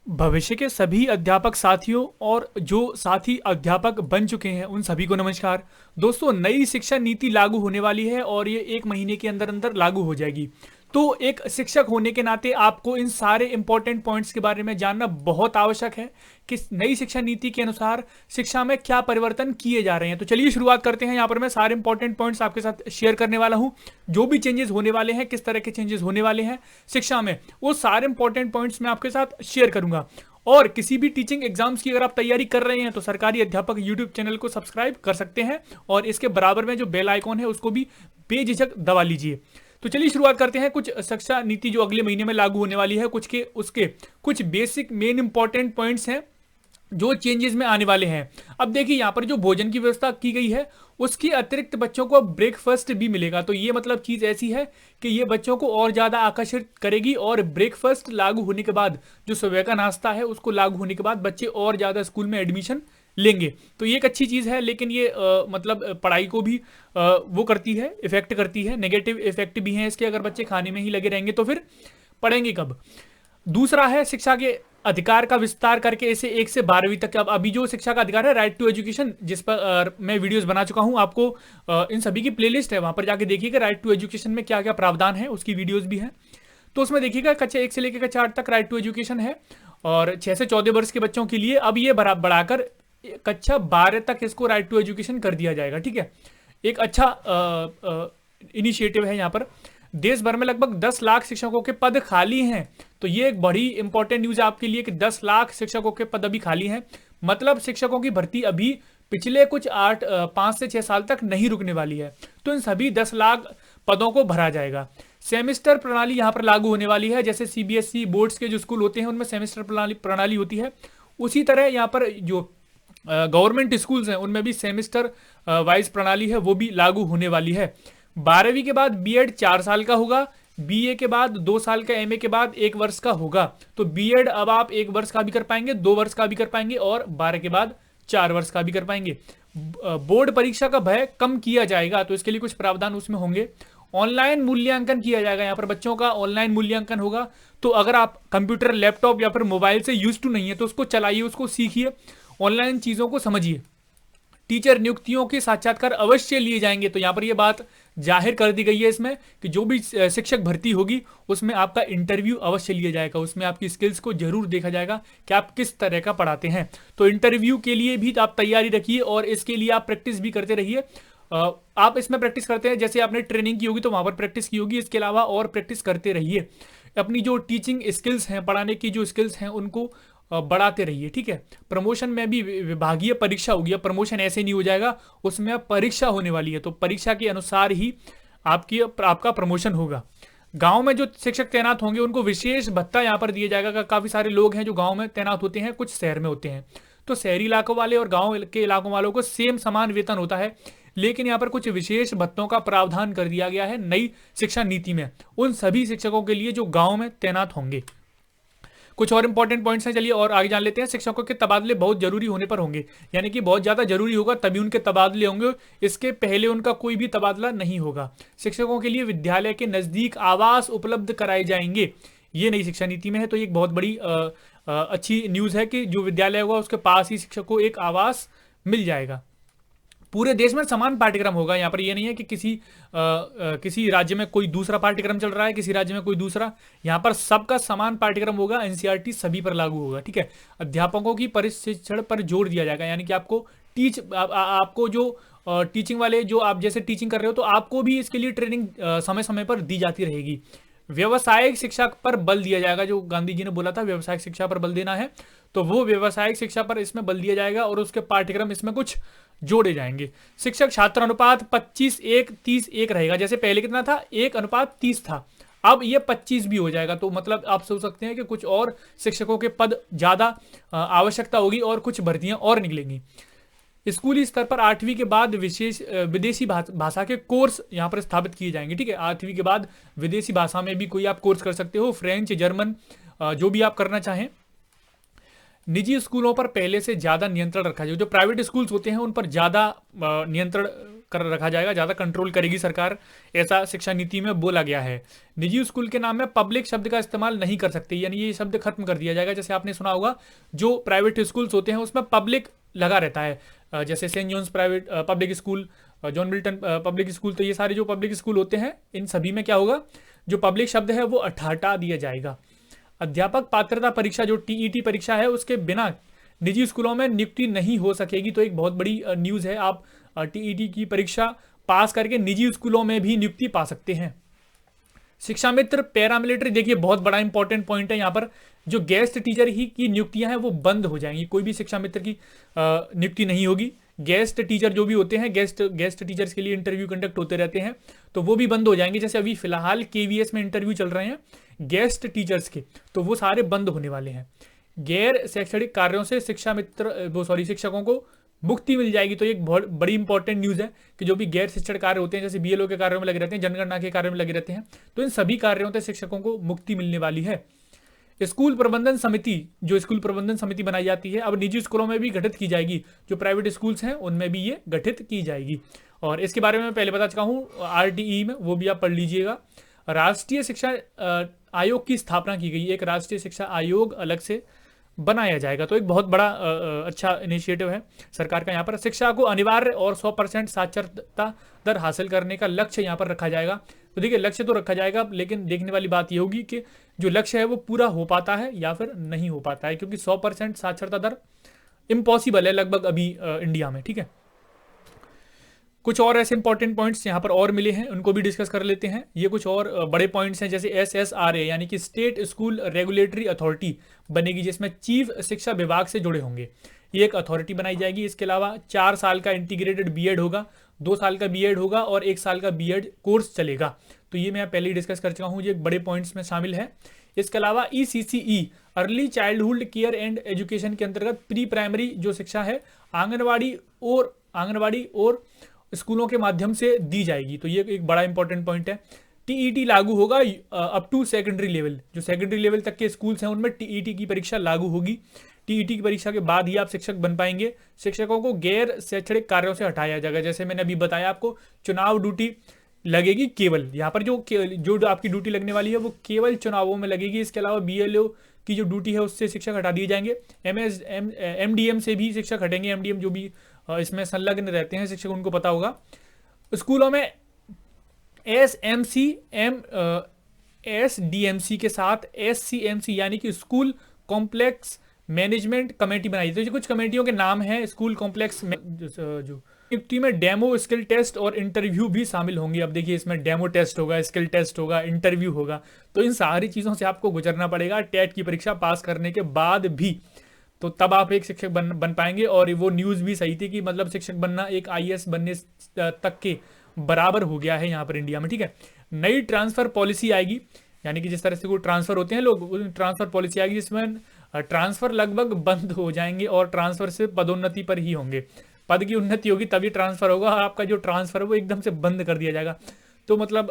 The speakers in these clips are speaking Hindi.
भविष्य के सभी अध्यापक साथियों और जो साथी अध्यापक बन चुके हैं उन सभी को नमस्कार। दोस्तों, नई शिक्षा नीति लागू होने वाली है और ये 1 महीने के अंदर अंदर लागू हो जाएगी। तो एक शिक्षक होने के नाते आपको इन सारे इंपॉर्टेंट पॉइंट्स के बारे में जानना बहुत आवश्यक है कि नई शिक्षा नीति के अनुसार शिक्षा में क्या परिवर्तन किए जा रहे हैं। तो चलिए शुरुआत करते हैं। यहाँ पर मैं सारे इंपॉर्टेंट पॉइंट्स आपके साथ शेयर करने वाला हूँ। जो भी चेंजेस होने वाले हैं, किस तरह के चेंजेस होने वाले हैं शिक्षा में, वो सारे इंपॉर्टेंट पॉइंट्स मैं आपके साथ शेयर करूंगा। और किसी भी टीचिंग एग्जाम्स की अगर आप तैयारी कर रहे हैं तो सरकारी अध्यापक यूट्यूब चैनल को सब्सक्राइब कर सकते हैं और इसके बराबर में जो बेल आइकॉन है उसको भी बेझिझक दबा लीजिए। तो चलिए शुरुआत करते हैं। कुछ शिक्षा नीति जो अगले महीने में लागू होने वाली है, उसके कुछ बेसिक मेन इंपॉर्टेंट पॉइंट्स हैं जो चेंजेस में आने वाले हैं। अब देखिए, यहाँ पर जो भोजन की व्यवस्था की गई है उसके अतिरिक्त बच्चों को ब्रेकफास्ट भी मिलेगा। तो ये मतलब चीज़ ऐसी है कि ये बच्चों को और ज़्यादा आकर्षित करेगी और ब्रेकफास्ट लागू होने के बाद जो सुबह का नाश्ता है उसको लागू होने के बाद बच्चे और ज़्यादा स्कूल में एडमिशन लेंगे। तो ये एक अच्छी चीज़ है, लेकिन ये मतलब पढ़ाई को भी वो करती है, इफेक्ट करती है। नेगेटिव इफेक्ट भी हैं इसके। अगर बच्चे खाने में ही लगे रहेंगे तो फिर पढ़ेंगे कब। दूसरा है शिक्षा के अधिकार का विस्तार करके इसे 1 से 12वीं तक। अब अभी जो शिक्षा का अधिकार है, राइट टू एजुकेशन, जिस पर मैं वीडियोस बना चुका हूं, आपको इन सभी की प्लेलिस्ट है, वहां पर जाके देखिएगा राइट टू एजुकेशन में क्या क्या प्रावधान है, उसकी वीडियोस भी है। तो उसमें देखिएगा कक्षा 1 से लेकर कक्षा 8 तक राइट टू एजुकेशन है और 6 से 14 वर्ष के बच्चों के लिए अब ये बढ़ाकर कक्षा 12 तक इसको राइट टू एजुकेशन कर दिया जाएगा। ठीक है, एक अच्छा इनिशिएटिव है। यहाँ पर देश भर में लगभग 10 लाख शिक्षकों के पद खाली हैं। तो ये एक बड़ी इंपॉर्टेंट न्यूज है आपके लिए कि 10 लाख शिक्षकों के पद अभी खाली हैं। मतलब शिक्षकों की भर्ती अभी पिछले कुछ 5 से 6 साल तक नहीं रुकने वाली है। तो इन सभी 10 लाख पदों को भरा जाएगा। सेमेस्टर प्रणाली यहाँ पर लागू होने वाली है। जैसे सीबीएसई बोर्ड्स के जो स्कूल होते हैं उनमें सेमेस्टर प्रणाली होती है, उसी तरह यहाँ पर जो गवर्नमेंट स्कूल्स हैं उनमें भी सेमेस्टर वाइज प्रणाली है, वो भी लागू होने वाली है। 12वीं के बाद बीएड 4 साल का होगा, बीए के बाद 2 साल का, एमए के बाद 1 वर्ष का होगा। तो बीएड अब आप 1 वर्ष का भी कर पाएंगे, 2 वर्ष का भी कर पाएंगे और 12 के बाद 4 वर्ष का भी कर पाएंगे। बोर्ड परीक्षा का भय कम किया जाएगा, तो इसके लिए कुछ प्रावधान उसमें होंगे। ऑनलाइन मूल्यांकन किया जाएगा। यहाँ पर बच्चों का ऑनलाइन मूल्यांकन होगा। तो अगर आप कंप्यूटर, लैपटॉप या फिर मोबाइल से यूज टू नहीं है तो उसको चलाइए, उसको सीखिए, ऑनलाइन चीज़ों को समझिए। टीचर नियुक्तियों के साक्षात्कार अवश्य लिए जाएंगे। तो यहाँ पर यह बात जाहिर कर दी गई है इसमें कि जो भी शिक्षक भर्ती होगी उसमें आपका इंटरव्यू अवश्य लिया जाएगा। उसमें आपकी स्किल्स को जरूर देखा जाएगा कि आप किस तरह का पढ़ाते हैं। तो इंटरव्यू के लिए भी आप तैयारी रखिए और इसके लिए आप प्रैक्टिस भी करते रहिए। आप इसमें प्रैक्टिस करते हैं, जैसे आपने ट्रेनिंग की होगी तो वहाँ पर प्रैक्टिस की होगी, इसके अलावा और प्रैक्टिस करते रहिए। अपनी जो टीचिंग स्किल्स हैं, पढ़ाने की जो स्किल्स हैं, उनको बढ़ाते रहिए। ठीक है, प्रमोशन में भी विभागीय परीक्षा होगी। अब प्रमोशन ऐसे नहीं हो जाएगा, उसमें अब परीक्षा होने वाली है। तो परीक्षा के अनुसार ही आपका प्रमोशन होगा। गांव में जो शिक्षक तैनात होंगे उनको विशेष भत्ता यहाँ पर दिया जाएगा। काफ़ी सारे लोग हैं जो गांव में तैनात होते हैं, कुछ शहर में होते हैं। तो शहरी इलाकों वाले और गांव के इलाकों वालों को सेम समान वेतन होता है, लेकिन यहाँ पर कुछ विशेष भत्तों का प्रावधान कर दिया गया है नई शिक्षा नीति में, उन सभी शिक्षकों के लिए जो गाँव में तैनात होंगे। कुछ और इंपॉर्टेंट पॉइंट्स हैं, चलिए और आगे जान लेते हैं। शिक्षकों के तबादले बहुत जरूरी होने पर होंगे, यानी कि बहुत ज़्यादा जरूरी होगा तभी उनके तबादले होंगे, इसके पहले उनका कोई भी तबादला नहीं होगा। शिक्षकों के लिए विद्यालय के नज़दीक आवास उपलब्ध कराए जाएंगे, ये नई शिक्षा नीति में है। तो एक बहुत बड़ी अच्छी न्यूज़ है कि जो विद्यालय होगा उसके पास ही शिक्षक को एक आवास मिल जाएगा। पूरे देश में समान पाठ्यक्रम होगा। यहाँ पर ये नहीं है कि किसी राज्य में कोई दूसरा पाठ्यक्रम चल रहा है, किसी राज्य में कोई दूसरा। यहाँ पर सबका समान पाठ्यक्रम होगा। एनसीईआरटी सभी पर लागू होगा। ठीक है, अध्यापकों की प्रशिक्षण पर जोर दिया जाएगा, यानी कि आपको जो टीचिंग वाले, जो आप जैसे टीचिंग कर रहे हो तो आपको भी इसके लिए ट्रेनिंग समय समय पर दी जाती रहेगी। व्यवसायिक शिक्षा पर बल दिया जाएगा। जो गांधी जी ने बोला था व्यवसायिक शिक्षा पर बल देना है, तो वो व्यवसायिक शिक्षा पर इसमें बल दिया जाएगा और उसके पाठ्यक्रम इसमें कुछ जोड़े जाएंगे। शिक्षक छात्र अनुपात 25:1:30:1 रहेगा। जैसे पहले कितना था, 1:30 था, अब ये 25 भी हो जाएगा। तो मतलब आप सोच सकते हैं कि कुछ और शिक्षकों के पद ज़्यादा आवश्यकता होगी और कुछ भर्तियां और निकलेंगी। स्कूली स्तर पर 8वीं के बाद विदेशी भाषा के कोर्स यहाँ पर स्थापित किए जाएंगे। ठीक है, 8वीं के बाद विदेशी भाषा में भी कोई आप कोर्स कर सकते हो, फ्रेंच, जर्मन, जो भी आप करना चाहें। निजी स्कूलों पर पहले से ज़्यादा नियंत्रण रखा जाए। जो प्राइवेट स्कूल्स होते हैं उन पर ज़्यादा नियंत्रण कर रखा जाएगा, ज़्यादा कंट्रोल करेगी सरकार, ऐसा शिक्षा नीति में बोला गया है। निजी स्कूल के नाम में पब्लिक शब्द का इस्तेमाल नहीं कर सकते, यानी ये शब्द खत्म कर दिया जाएगा। जैसे आपने सुना होगा जो प्राइवेट स्कूल्स होते हैं उसमें पब्लिक लगा रहता है, जैसे saint John's private public school, John Milton public school, तो ये सारे जो पब्लिक स्कूल होते हैं इन सभी में क्या होगा, जो पब्लिक शब्द है वो हटा दिया जाएगा। अध्यापक पात्रता परीक्षा जो टीईटी परीक्षा है उसके बिना निजी स्कूलों में नियुक्ति नहीं हो सकेगी। तो एक बहुत बड़ी न्यूज़ है, आप टीईटी की परीक्षा पास करके निजी स्कूलों में भी नियुक्ति पा सकते हैं। शिक्षा मित्र पैरामिलिट्री, देखिए बहुत बड़ा इंपॉर्टेंट पॉइंट है यहाँ पर, जो गेस्ट टीचर ही की नियुक्तियां हैं वो बंद हो जाएंगी, कोई भी शिक्षा मित्र की नियुक्ति नहीं होगी। गेस्ट टीचर जो भी होते हैं, गेस्ट टीचर्स के लिए इंटरव्यू कंडक्ट होते रहते हैं, तो वो भी बंद हो जाएंगे। जैसे अभी फिलहाल केवीएस में इंटरव्यू चल रहे हैं गेस्ट टीचर्स के, तो वो सारे बंद होने वाले हैं। गैर शैक्षणिक कार्यों से शिक्षकों को मुक्ति मिल जाएगी। तो एक बहुत बड़ी इंपॉर्टेंट न्यूज़ है कि जो भी गैर शिक्षण कार्य होते हैं, जैसे बीएलओ के कार्यों में लगे रहते हैं, जनगणना के कार्यों में लगे रहते हैं, तो इन सभी कार्यों से शिक्षकों को मुक्ति मिलने वाली है। स्कूल प्रबंधन समिति, जो स्कूल प्रबंधन समिति बनाई जाती है, अब निजी स्कूलों में भी गठित की जाएगी, जो प्राइवेट स्कूल्स हैं उनमें भी ये गठित की जाएगी। और इसके बारे में मैं पहले बता चुका हूँ आरटीई में, वो भी आप पढ़ लीजिएगा। राष्ट्रीय शिक्षा आयोग की स्थापना की गई, एक राष्ट्रीय शिक्षा आयोग अलग से बनाया जाएगा। तो एक बहुत बड़ा अच्छा इनिशिएटिव है सरकार का यहाँ पर। शिक्षा को अनिवार्य और 100% साक्षरता दर हासिल करने का लक्ष्य यहाँ पर रखा जाएगा। तो देखिए लक्ष्य तो रखा जाएगा, लेकिन देखने वाली बात ये होगी कि जो लक्ष्य है वो पूरा हो पाता है या फिर नहीं हो पाता है, क्योंकि 100% साक्षरता दर इम्पॉसिबल है लगभग अभी इंडिया में, ठीक है। कुछ और ऐसे इंपॉर्टेंट पॉइंट्स यहाँ पर और मिले हैं, उनको भी डिस्कस कर लेते हैं। ये कुछ और बड़े पॉइंट्स हैं, जैसे SSRA यानी कि स्टेट स्कूल रेगुलेटरी अथॉरिटी बनेगी, जिसमें चीफ शिक्षा विभाग से जुड़े होंगे, ये एक अथॉरिटी बनाई जाएगी। इसके अलावा 4 साल का इंटीग्रेटेड बीएड होगा, 2 साल का बीएड होगा और 1 साल का बीएड कोर्स चलेगा। तो ये मैं पहले ही डिस्कस कर चुका हूँ, ये बड़े पॉइंट्स में शामिल है। इसके अलावा ECCE early childhood care and education के अंतर्गत प्री प्राइमरी जो शिक्षा है आंगनवाड़ी और स्कूलों के माध्यम से दी जाएगी। तो ये एक बड़ा इंपॉर्टेंट पॉइंट है। टीईटी लागू होगा अप टू सेकेंडरी लेवल, जो सेकेंडरी लेवल तक के स्कूल्स हैं उनमें टीईटी की परीक्षा लागू होगी। टीईटी की परीक्षा के बाद ही आप शिक्षक बन पाएंगे। शिक्षकों को गैर शैक्षणिक कार्यों से हटाया जाएगा, जैसे मैंने अभी बताया आपको, चुनाव ड्यूटी लगेगी केवल, यहाँ पर जो आपकी ड्यूटी लगने वाली है वो केवल चुनावों में लगेगी। इसके अलावा बीएलओ की जो ड्यूटी है उससे शिक्षक हटा दिए जाएंगे। एमडीएम से भी शिक्षक हटेंगे, एमडीएम जो भी इसमें संलग्न रहते हैं शिक्षक, उनको पता होगा। स्कूलों में एसडीएमसी के साथ SCMC यानी कि स्कूल कॉम्प्लेक्स मैनेजमेंट कमेटी बनाई। तो कुछ कमेटियों के नाम हैं स्कूल कॉम्प्लेक्स जो नियुक्ति में डेमो स्किल टेस्ट और इंटरव्यू भी शामिल होंगे। अब देखिए इसमें डेमो टेस्ट होगा, स्किल टेस्ट होगा, इंटरव्यू होगा, तो इन सारी चीज़ों से आपको गुजरना पड़ेगा टेट की परीक्षा पास करने के बाद भी, तो तब आप एक शिक्षक बन पाएंगे। और वो न्यूज़ भी सही थी कि मतलब शिक्षक बनना एक IAS बनने तक के बराबर हो गया है यहाँ पर इंडिया में, ठीक है। नई ट्रांसफ़र पॉलिसी आएगी, यानी कि जिस तरह से कोई ट्रांसफ़र होते हैं लोग, ट्रांसफ़र पॉलिसी आएगी जिसमें ट्रांसफ़र लगभग बंद हो जाएंगे और ट्रांसफ़र से पदोन्नति पर ही होंगे। पद की उन्नति होगी तभी ट्रांसफ़र होगा, आपका जो ट्रांसफ़र है वो एकदम से बंद कर दिया जाएगा। तो मतलब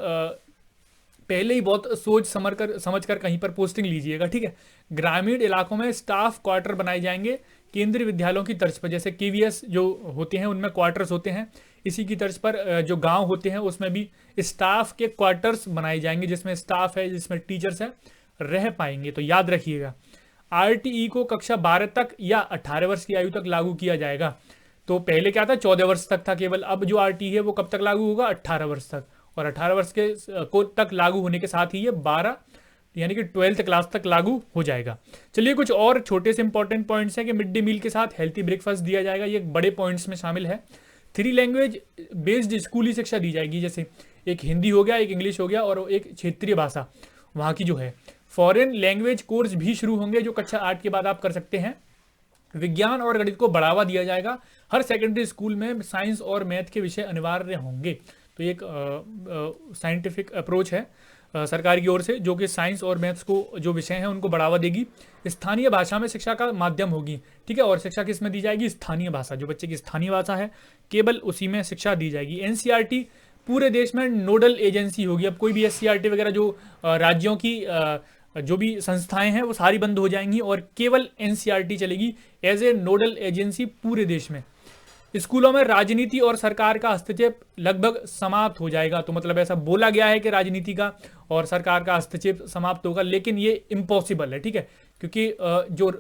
पहले ही बहुत सोच समझ कर कहीं पर पोस्टिंग लीजिएगा, ठीक है। ग्रामीण इलाकों में स्टाफ क्वार्टर बनाए जाएंगे केंद्रीय विद्यालयों की तर्ज पर, जैसे KVS जो होते हैं उनमें क्वार्टर्स होते हैं, इसी की तर्ज पर जो गांव होते हैं उसमें भी स्टाफ के क्वार्टर्स बनाए जाएंगे, जिसमें स्टाफ है, जिसमें टीचर्स है, रह पाएंगे। तो याद रखिएगा RTE को कक्षा 12 तक या 18 वर्ष की आयु तक लागू किया जाएगा। तो पहले क्या था, 14 वर्ष तक था केवल, अब जो RTE है वो कब तक लागू होगा, 18 वर्ष तक। और 18 वर्ष के को तक लागू होने के साथ ही ये 12 यानी कि 12th क्लास तक लागू हो जाएगा। चलिए कुछ और छोटे से इंपॉर्टेंट पॉइंट्स हैं कि मिड डे मील के साथ हेल्थी ब्रेकफास्ट दिया जाएगा, ये बड़े पॉइंट्स में शामिल है। 3 लैंग्वेज बेस्ड स्कूली शिक्षा दी जाएगी, जैसे एक हिंदी हो गया, एक इंग्लिश हो गया और एक क्षेत्रीय भाषा वहाँ की जो है। फॉरेन लैंग्वेज कोर्स भी शुरू होंगे जो कक्षा 8 के बाद आप कर सकते हैं। विज्ञान और गणित को बढ़ावा दिया जाएगा, हर सेकेंडरी स्कूल में साइंस और मैथ के विषय अनिवार्य होंगे। तो एक साइंटिफिक अप्रोच है सरकार की ओर से, जो कि साइंस और मैथ्स को जो विषय हैं उनको बढ़ावा देगी। स्थानीय भाषा में शिक्षा का माध्यम होगी, ठीक है। और शिक्षा किस में दी जाएगी, स्थानीय भाषा, जो बच्चे की स्थानीय भाषा है केवल उसी में शिक्षा दी जाएगी। NCERT पूरे देश में नोडल एजेंसी होगी। अब कोई भी SCERT वगैरह जो राज्यों की जो भी संस्थाएं हैं वो सारी बंद हो जाएंगी और केवल NCERT चलेगी एज ए नोडल एजेंसी पूरे देश में। स्कूलों में राजनीति और सरकार का हस्तक्षेप लगभग समाप्त हो जाएगा। तो मतलब ऐसा बोला गया है कि राजनीति का और सरकार का हस्तक्षेप समाप्त होगा, लेकिन ये इम्पॉसिबल है, ठीक है, क्योंकि जो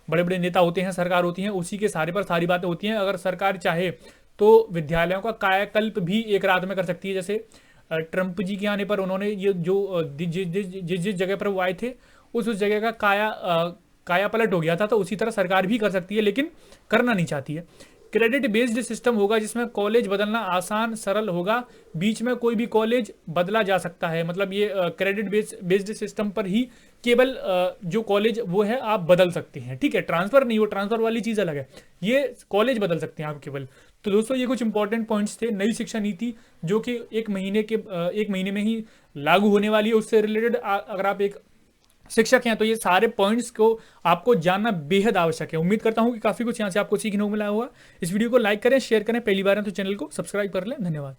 बड़े बड़े नेता होते हैं, सरकार होती है, उसी के सारे पर सारी बातें होती हैं। अगर सरकार चाहे तो विद्यालयों का कायाकल्प भी एक रात में कर सकती है। जैसे ट्रंप जी के आने पर उन्होंने ये जो जिस जगह पर वो आए थे उस जगह का काया पलट हो गया था, तो उसी तरह सरकार भी कर सकती है, लेकिन करना नहीं चाहती है। क्रेडिट बेस्ड सिस्टम होगा जिसमें कॉलेज बदलना आसान सरल होगा, बीच में कोई भी कॉलेज बदला जा सकता है। मतलब ये क्रेडिट बेस्ड सिस्टम पर ही केवल जो कॉलेज वो है आप बदल सकते हैं, ठीक है, ट्रांसफर नहीं, वो ट्रांसफर वाली चीज़ अलग है, ये कॉलेज बदल सकते हैं आप केवल। तो दोस्तों ये कुछ इंपॉर्टेंट पॉइंट्स थे नई शिक्षा नीति जो कि एक महीने में ही लागू होने वाली है। उससे रिलेटेड अगर आप एक शिक्षक हैं तो ये सारे पॉइंट्स को आपको जानना बेहद आवश्यक है। उम्मीद करता हूं कि काफी कुछ यहां से आपको सीखने को मिला होगा। इस वीडियो को लाइक करें, शेयर करें, पहली बार है तो चैनल को सब्सक्राइब कर लें। धन्यवाद।